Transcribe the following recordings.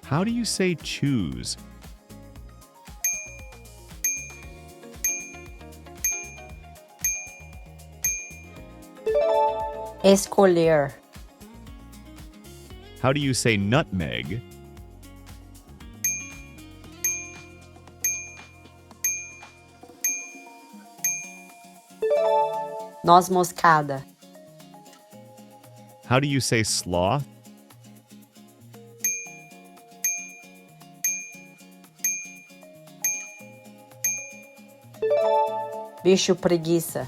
How do you say choose? Escolher. How do you say nutmeg? Noz moscada. How do you say sloth? Bicho preguiça.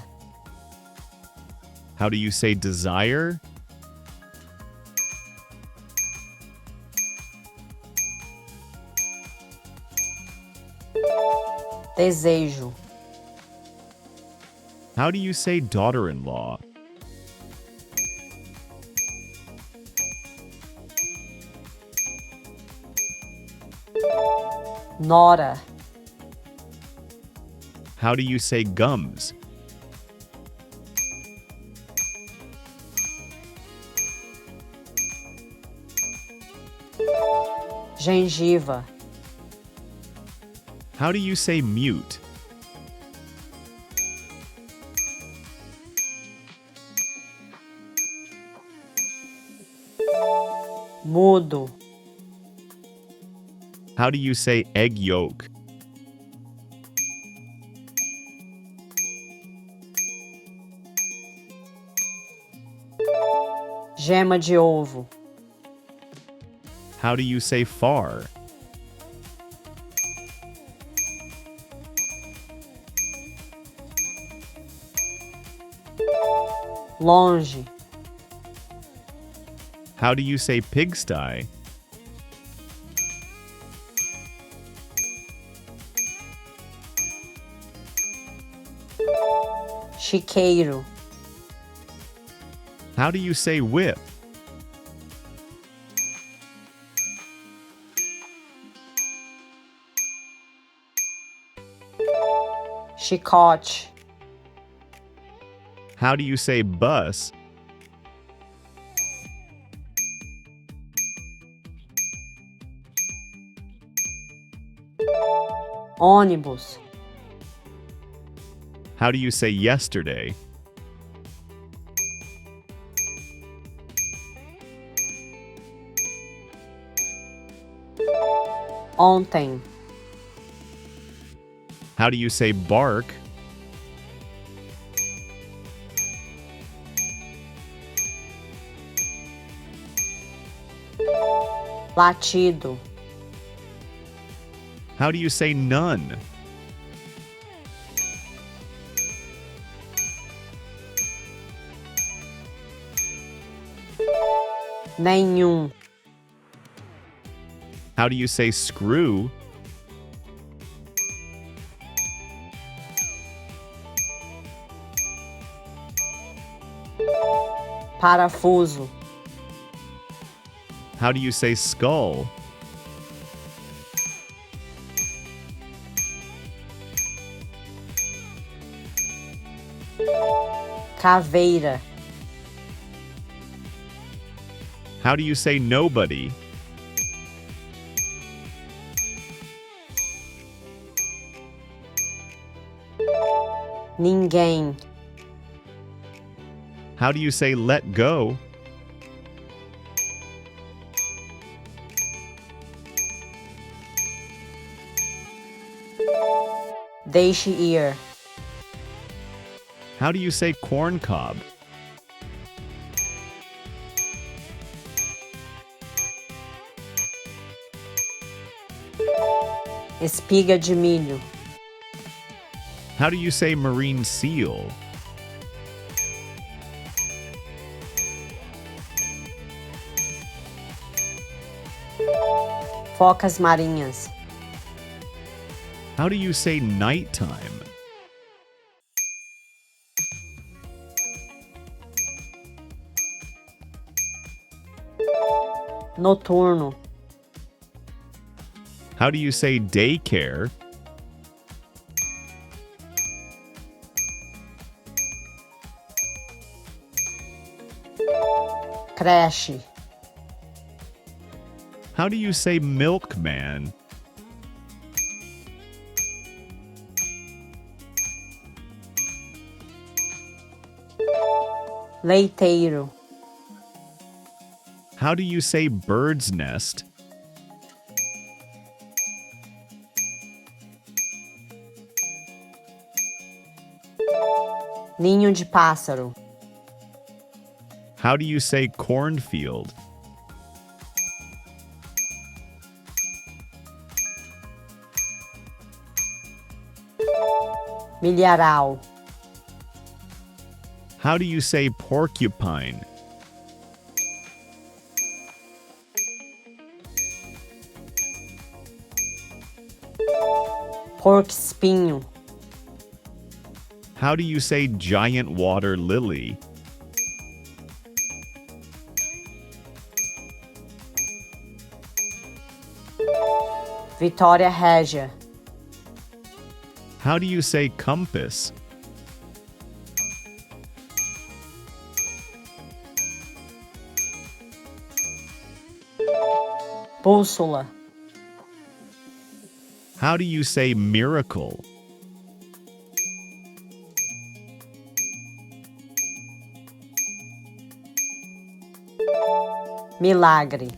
How do you say desire? Desejo. How do you say daughter-in-law? Nora. How do you say gums? Gengiva. How do you say mute? Mudo. How do you say egg yolk? Gema de ovo. How do you say far? Longe. How do you say pigsty? Chiqueiro. How do you say whip? Chicote. How do you say bus? Ônibus. How do you say yesterday? Ontem. How do you say bark? Latido. How do you say none? Nenhum. How do you say screw? Parafuso. How do you say skull? Caveira. How do you say nobody? Ninguém. How do you say let go? Deixe ir. How do you say corncob? Espiga de milho. How do you say marine seal? Focas marinhas. How do you say nighttime? Noturno. How do you say daycare? Creche. How do you say milkman? Leiteiro. How do you say bird's nest? Ninho de pássaro. How do you say cornfield? Milharal. How do you say porcupine? Porco espinho. How do you say giant water lily? Vitória Régia. How do you say compass? Bússola. How do you say miracle? Milagre.